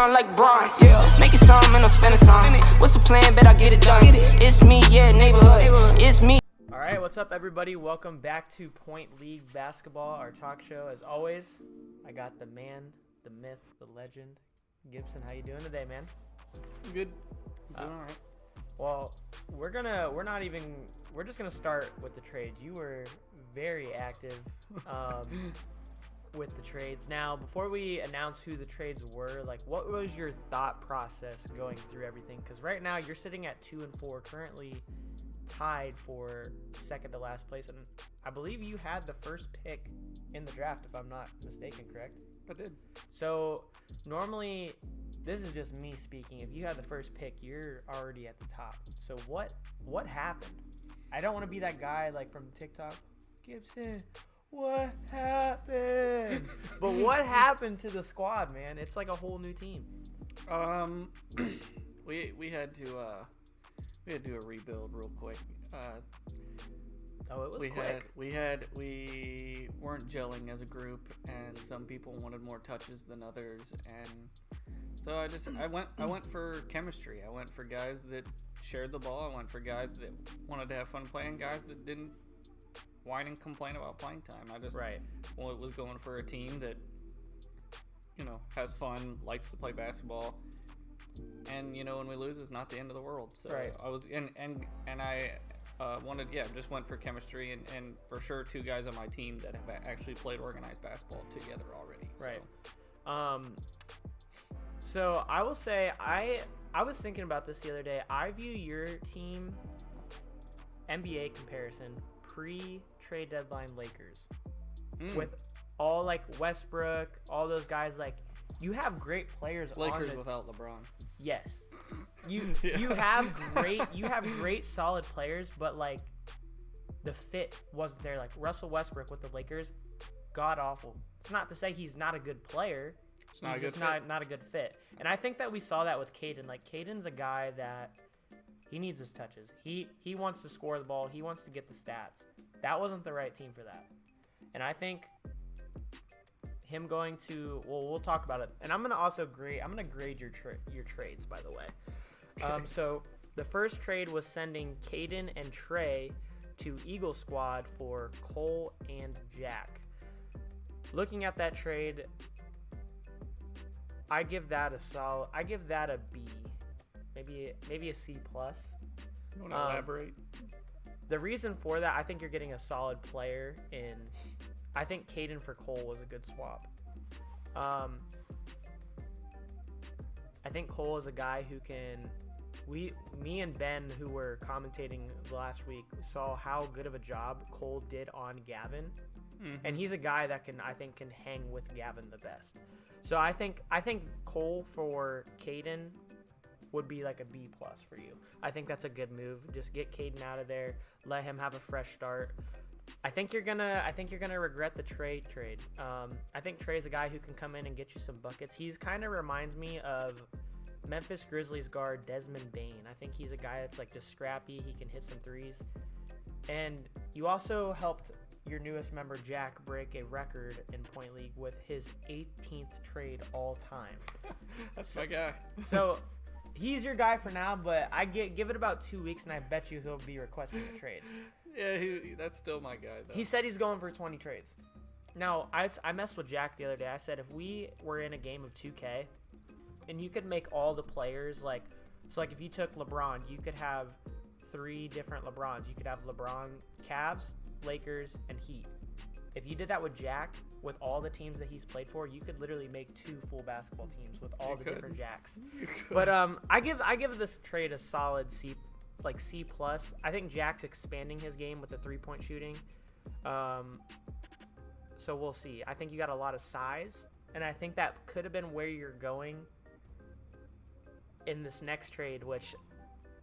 crown like Braun, yeah. Make it some and I'm spending some. What's the plan? Bet I get it done. It's me, yeah, neighborhood. It's me. All right, what's up, everybody? Welcome back to Point League Basketball, our talk show. As always, I got the man, the myth, the legend, Gibson. How you doing today, man? Good. I'm doing all right. Well, we're just gonna start with the trades. You were very active with the trades. Now, before we announce who the trades were, like, what was your thought process going through everything? Because right now you're sitting at 2-4, currently tied for second to last place, and I believe you had the first pick in the draft, if I'm not mistaken, correct? I did. So normally, this is just me speaking. If you had the first pick, you're already at the top. So what happened? I don't want to be that guy like from TikTok, Gibson. What happened? But what happened to the squad, man? It's like a whole new team. We had to do a rebuild real quick. It was quick. We weren't gelling as a group, and some people wanted more touches than others, and so I went for chemistry. I went for guys that shared the ball. I went for guys that wanted to have fun playing, guys that didn't whine and complain about playing time. I just was going for a team that, you know, has fun, likes to play basketball, and you know, when we lose, it's not the end of the world. So I was I wanted, just went for chemistry, and for sure two guys on my team that have actually played organized basketball together already. Right. So I will say I was thinking about this the other day. I view your team NBA comparison pre-trade deadline Lakers with all like Westbrook, all those guys. Like, you have great players. Lakers without LeBron. Yes, you have great solid players, but like the fit wasn't there. Like Russell Westbrook with the Lakers, god awful. It's not to say he's not a good player. He's just not a good fit. And I think that we saw that with Caden. Like, Caden's a guy that he needs his touches. He wants to score the ball. He wants to get the stats. That wasn't the right team for that. And I think him going to, we'll talk about it. And I'm going to grade your trades, by the way. Okay. So the first trade was sending Caden and Trey to Eagle Squad for Cole and Jack. Looking at that trade, I give that a B, maybe a C plus. You want to elaborate? The reason for that, I think you're getting a solid player in. I think Caden for Cole was a good swap. I think Cole is a guy who can. Me and Ben, who were commentating last week, saw how good of a job Cole did on Gavin. And he's a guy that can hang with Gavin the best. So I think Cole for Caden would be like a B plus for you. I think that's a good move. Just get Caden out of there, let him have a fresh start. I think you're gonna regret the Trey trade. I think Trey's a guy who can come in and get you some buckets. He's kind of reminds me of Memphis Grizzlies guard Desmond Bane. I think he's a guy that's like just scrappy. He can hit some threes. And you also helped your newest member, Jack, break a record in Point League with his 18th trade all time. That's my guy. So he's your guy for now, but give it about 2 weeks, and I bet you he'll be requesting a trade. Yeah, that's still my guy, though. He said he's going for 20 trades. Now, I messed with Jack the other day. I said if we were in a game of 2K, and you could make all the players, like if you took LeBron, you could have 3 different LeBrons. You could have LeBron, Cavs, Lakers, and Heat. If you did that with Jack, with all the teams that he's played for, you could literally make 2 full basketball teams with all the different Jacks. But I give this trade a solid C, like C plus. I think Jack's expanding his game with the 3-point shooting. So we'll see. I think you got a lot of size, and I think that could have been where you're going in this next trade, which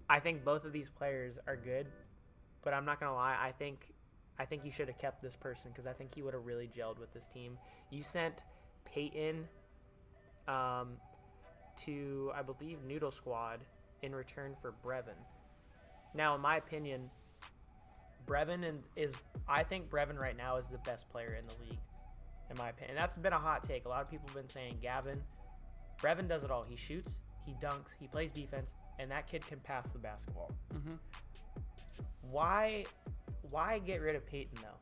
I think both of these players are good, but I'm not gonna lie. I think you should have kept this person because I think he would have really gelled with this team. You sent Peyton to, I believe, Noodle Squad in return for Brevin. Now, in my opinion, I think Brevin right now is the best player in the league, in my opinion. And that's been a hot take. A lot of people have been saying Gavin. Brevin does it all. He shoots, he dunks, he plays defense, and that kid can pass the basketball. Mm-hmm. Why get rid of Peyton though?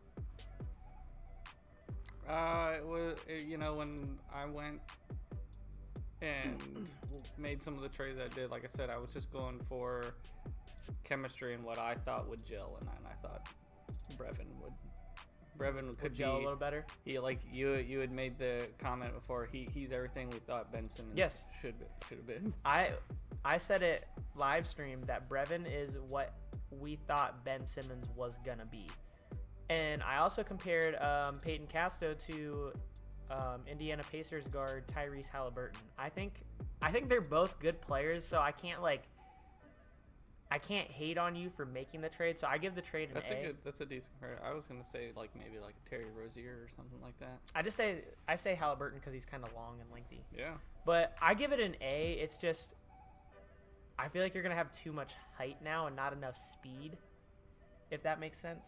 When I went and made some of the trades I did, like I said, I was just going for chemistry and what I thought would gel, and I thought Brevin could gel be a little better. He, like you had made the comment before. He's everything we thought Ben Simmons should have been. I said it live stream that Brevin is what we thought Ben Simmons was gonna be, and I also compared Peyton Casto to Indiana Pacers guard Tyrese Halliburton. I think they're both good players, so I can't hate on you for making the trade. So I give the trade an A. That's a decent comparison. I was gonna say maybe like Terry Rozier or something like that. I say Halliburton because he's kind of long and lengthy. Yeah. But I give it an A. It's just I feel like you're gonna have too much height now and not enough speed, if that makes sense.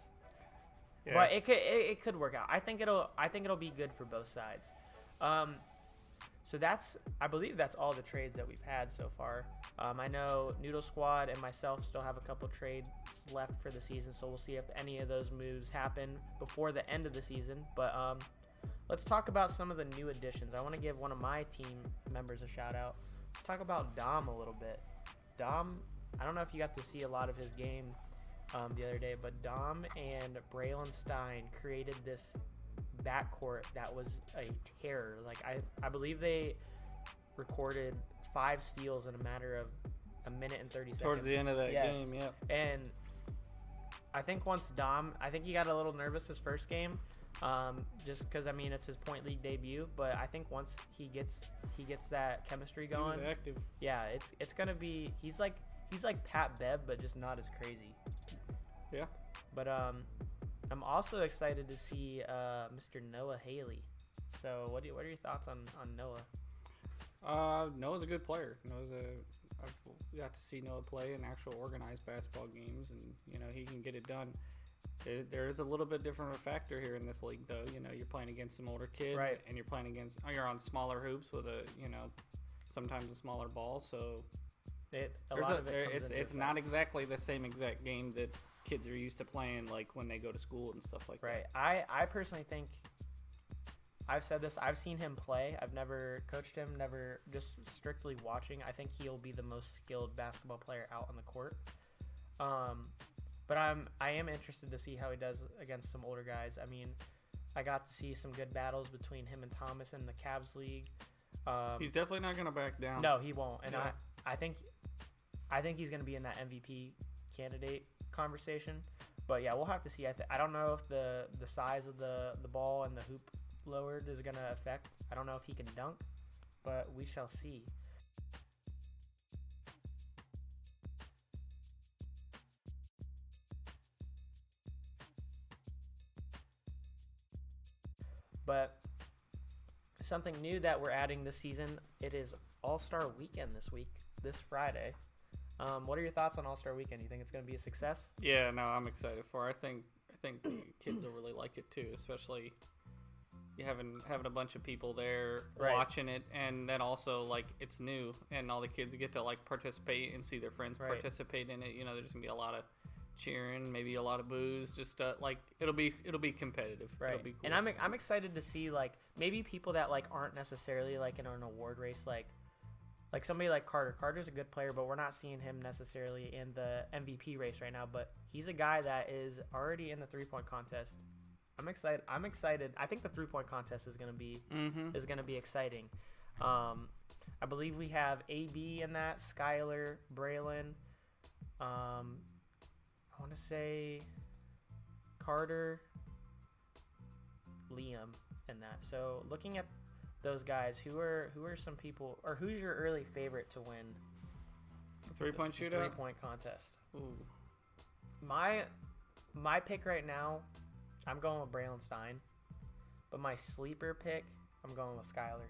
Yeah. But it could work out. I think it'll be good for both sides. So I believe that's all the trades that we've had so far. I know Noodle Squad and myself still have a couple trades left for the season, so we'll see if any of those moves happen before the end of the season. But let's talk about some of the new additions. I want to give one of my team members a shout out. Let's talk about Dom a little bit. Dom, I don't know if you got to see a lot of his game the other day, but Dom and Braylon Stein created this backcourt that was a terror. Like I believe they recorded 5 steals in a matter of a minute and 30 seconds. Towards the end of that game, yeah. And I think I think he got a little nervous his first game, just because it's his point league debut. But I think once he gets that chemistry going, he was active. Yeah, it's gonna be he's like Pat Bev, but just not as crazy. Yeah. But I'm also excited to see Mr. Noah Haley. So what are your thoughts on Noah? Noah's a good player. I've got to see Noah play in actual organized basketball games, and he can get it done. There is a little bit different of a factor here in this league, though. You're playing against some older kids, right? And you're on smaller hoops with sometimes a smaller ball. So it's not exactly the same exact game that kids are used to playing, like when they go to school and stuff like that. Right. I personally think, I've said this, I've seen him play. I've never coached him, never, just strictly watching. I think he'll be the most skilled basketball player out on the court. But I am interested to see how he does against some older guys. I got to see some good battles between him and Thomas in the Cavs league. He's definitely not going to back down. No, he won't. And yeah. I think he's going to be in that MVP candidate conversation. But yeah, we'll have to see. I don't know if the size of the ball and the hoop lowered is going to affect. I don't know if he can dunk, but we shall see. But something new that we're adding this season, it is AllStar Weekend this Friday. What are your thoughts on AllStar Weekend? You think it's going to be a success? Yeah, no, I'm excited for it. I think the kids will really like it too, especially you having a bunch of people there watching it, and then also it's new and all the kids get to participate and see their friends participate in it. There's gonna be a lot of cheering, maybe a lot of boos, just it'll be competitive. Right. It'll be cool. And I'm excited to see maybe people that aren't necessarily in an award race, like somebody like Carter. Carter's a good player, but we're not seeing him necessarily in the MVP race right now. But he's a guy that is already in the 3-point contest. I'm excited. I think the 3-point contest is gonna be exciting. I believe we have AB in that, Skylar, Braylon. I want to say Carter, Liam in that. So looking at those guys, who are some people, or who's your early favorite to win 3-point shootout? 3-point contest. Ooh. My pick right now, I'm going with Braylon Stein. But my sleeper pick, I'm going with Skylar.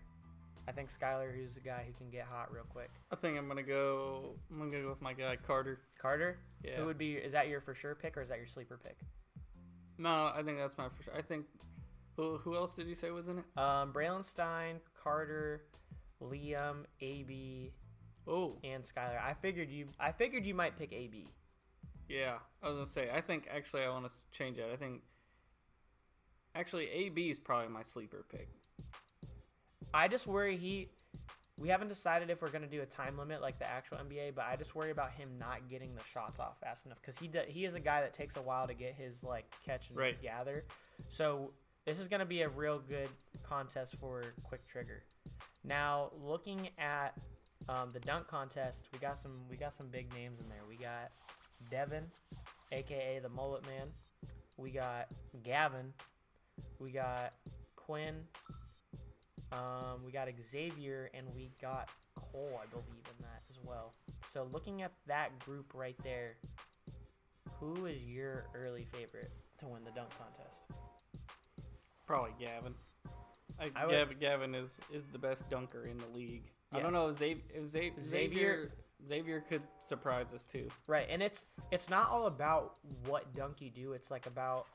I think Skylar, who's a guy who can get hot real quick. I think I'm gonna go with my guy Carter. Carter? Yeah. Who would be? Is that your for sure pick, or is that your sleeper pick? No, I think that's my for sure. I think who else did you say was in it? Braylon Stein, Carter, Liam, AB, Oh, and Skylar. I figured you might pick AB. yeah. I was gonna say. I think actually I want to change it. I think actually AB is probably my sleeper pick. I just worry we haven't decided if we're going to do a time limit like the actual NBA, but I just worry about him not getting the shots off fast enough because he is a guy that takes a while to get his like catch and Right. gather. So this is going to be a real good contest for quick trigger. Now looking at the dunk contest, we got some big names in there. We got Devin, aka the Mullet Man. We got Gavin. We got Quinn. We got Xavier, and we got Cole, I believe, in that as well. So looking at that group right there, who is your early favorite to win the dunk contest? Probably Gavin. Gavin is the best dunker in the league. Yes. I don't know. Xavier could surprise us too. Right, and it's not all about what dunk you do. It's like about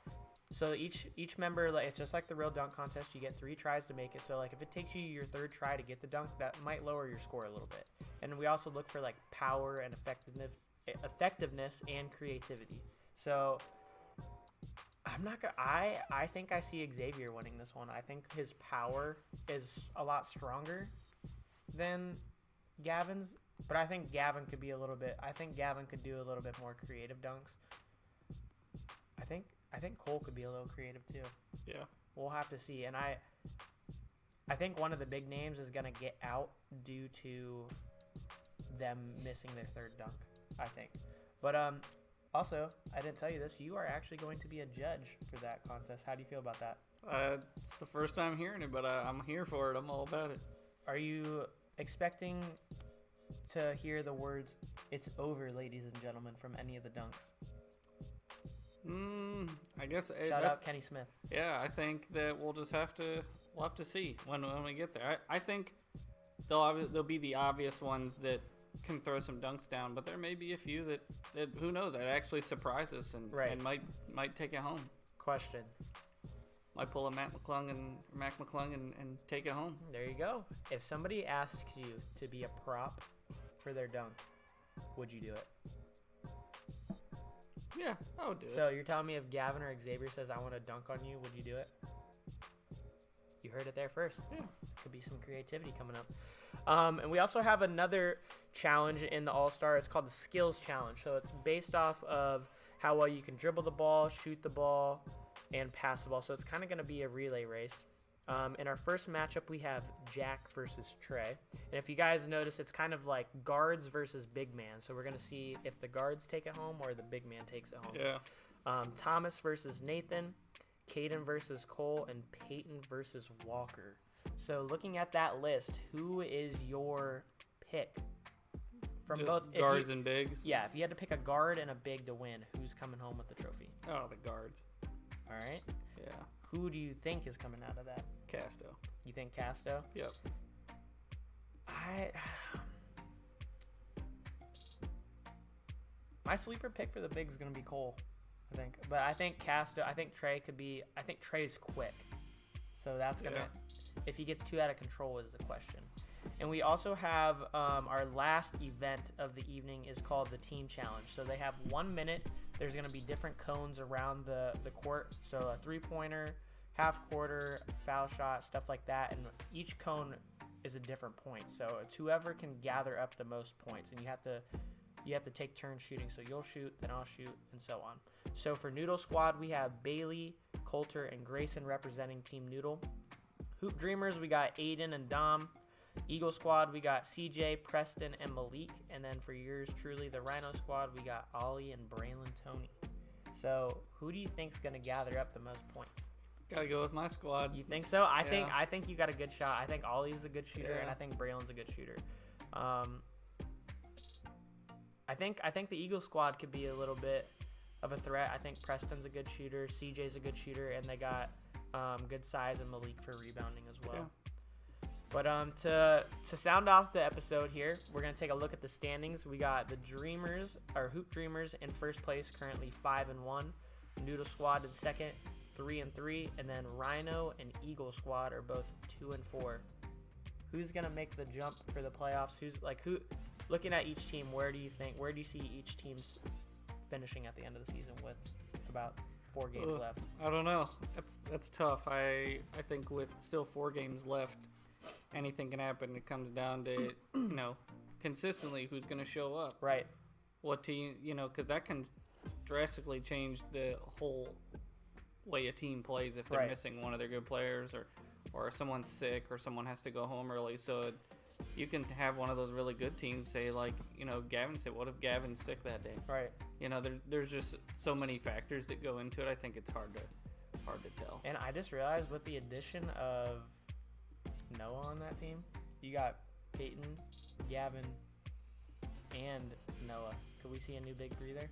so each member, like it's just like the real dunk contest. You get 3 tries to make it. So like if it takes you your 3rd try to get the dunk, that might lower your score a little bit. And we also look for like power and effectiveness and creativity. So I'm not gonna. I think I see Xavier winning this one. I think his power is a lot stronger than Gavin's, but I think Gavin could be a little bit. I think Gavin could do a little bit more creative dunks. I think Cole could be a little creative too. Yeah. We'll have to see. And I think one of the big names is gonna get out due to them missing their 3rd dunk. I think, but also, I didn't tell you this. You are actually going to be a judge for that contest. How do you feel about that? It's the first time hearing it, but I'm here for it. I'm all about it. Are you expecting to hear the words "It's over, ladies and gentlemen" from any of the dunks? I guess Shout out Kenny Smith. Yeah, I think that we'll have to see when we get there. I think there'll be the obvious ones that can throw some dunks down, but there may be a few that who knows, that actually surprise us and might take it home. Question. Might pull a Mac McClung and take it home. There you go. If somebody asks you to be a prop for their dunk, would you do it? Yeah, I would do it. So you're telling me if Gavin or Xavier says, "I want to dunk on you," would you do it? You heard it there first. Yeah. Could be some creativity coming up. And we also have another challenge in the AllStar. It's called the Skills Challenge. So it's based off of how well you can dribble the ball, shoot the ball, and pass the ball. So it's kind of going to be a relay race. In our first matchup, we have Jack versus Trey. And if you guys notice, it's kind of like guards versus big man. So we're going to see if the guards take it home or the big man takes it home. Yeah. Thomas versus Nathan, Caden versus Cole, and Peyton versus Walker. So looking at that list, who is your pick from Just both guards and bigs? Yeah, if you had to pick a guard and a big to win, who's coming home with the trophy? Oh, the guards. All right. Yeah. Who do you think is coming out of that? Casto. You think Casto? Yep. My sleeper pick for the big is going to be Cole, I think. But I think Casto, I think Trey could be, I think Trey's quick. So that's going to, if he gets too out of control is the question. And we also have our last event of the evening is called the Team Challenge. So they have 1 minute. There's going to be different cones around the court. So a three-pointer, half-quarter, foul shot, stuff like that. And each cone is a different point. So it's whoever can gather up the most points. And you have to take turns shooting. So you'll shoot, then I'll shoot, and so on. So for Noodle Squad, we have Bailey, Coulter, and Grayson representing Team Noodle. Hoop Dreamers, we got Aiden and Dom. Eagle Squad, we got CJ, Preston, and Malik. And then for yours truly, the Rhino Squad, we got Ollie and Braylon Tony. So who do you think's going to gather up the most points? Gotta go with my squad. You think so? I think you got a good shot. I think Ollie's a good shooter, and I think Braylon's a good shooter. I think the Eagle Squad could be a little bit of a threat. I think Preston's a good shooter, CJ's a good shooter, and they got good size and Malik for rebounding as well. Yeah. But to sound off the episode here, we're gonna take a look at the standings. We got the Dreamers, or Hoop Dreamers, in first place, currently 5-1. Noodle Squad is second, 3-3, and then Rhino and Eagle Squad are both 2-4. who's gonna make the jump for the playoffs? Who? Looking at each team, where do you see each team's finishing at the end of the season with about 4 games left? I don't know. That's tough. I think with still 4 games left, anything can happen. It comes down to consistently who's going to show up. Right. What team? Because that can drastically change the whole way a team plays if they're missing one of their good players or someone's sick or someone has to go home early. So you can have one of those really good teams say, like, Gavin said, what if Gavin's sick that day? Right. There's just so many factors that go into it. I think it's hard to tell. And I just realized with the addition of Noah on that team, you got Peyton, Gavin, and Noah. Could we see a new big 3 there?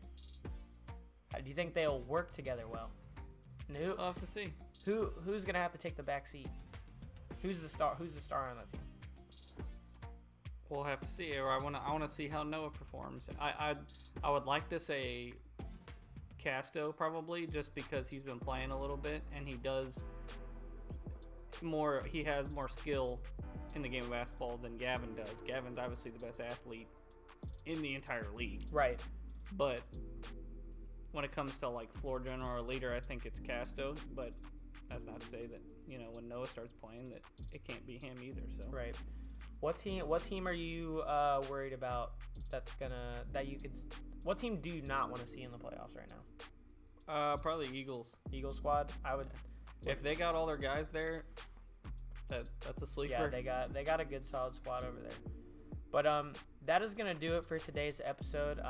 Do you think they'll work together well? We'll have to see. Who's gonna have to take the back seat? Who's the star on that team? We'll have to see. Or I want to see how Noah performs. I would like to say Casto probably, just because he's been playing a little bit and he has more skill in the game of basketball than Gavin does. Gavin's obviously the best athlete in the entire league. Right. But when it comes to like floor general or leader, I think it's Casto. But that's not to say that when Noah starts playing that it can't be him either. So right. What team are you worried about what team do you not want to see in the playoffs right now? Probably Eagles. Eagle squad. If they got all their guys there, that's a sleeper. Yeah, they got a good solid squad over there. But that is gonna do it for today's episode.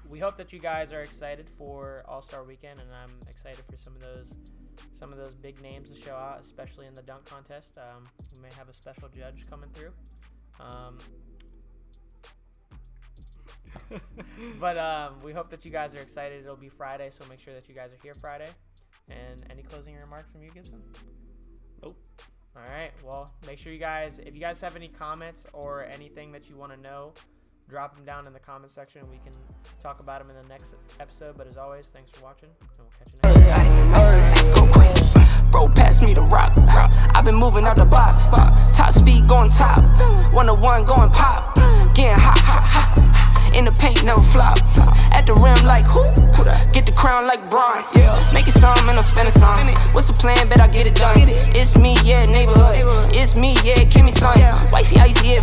We hope that you guys are excited for All-Star Weekend, and I'm excited for some of those big names to show out, especially in the dunk contest. We may have a special judge coming through. But we hope that you guys are excited. It'll be Friday, so make sure that you guys are here Friday. And any closing remarks from you, Gibson? Nope. All right. Well, make sure if you guys have any comments or anything that you want to know, drop them down in the comment section. We can talk about them in the next episode. But as always, thanks for watching, and we'll catch you next time. Go crazy, bro, pass me the rock. I've been moving out the box. Top speed going top. 101 going pop. Getting hot, hot, hot. In the paint, never flop. At the rim like who? Get the crown like Braun. Yeah, make it some and I'm spending some. What's the plan? Bet I get it done. It's me, yeah, neighborhood. It's me, yeah, Kimmy son. Wifey icy, yeah.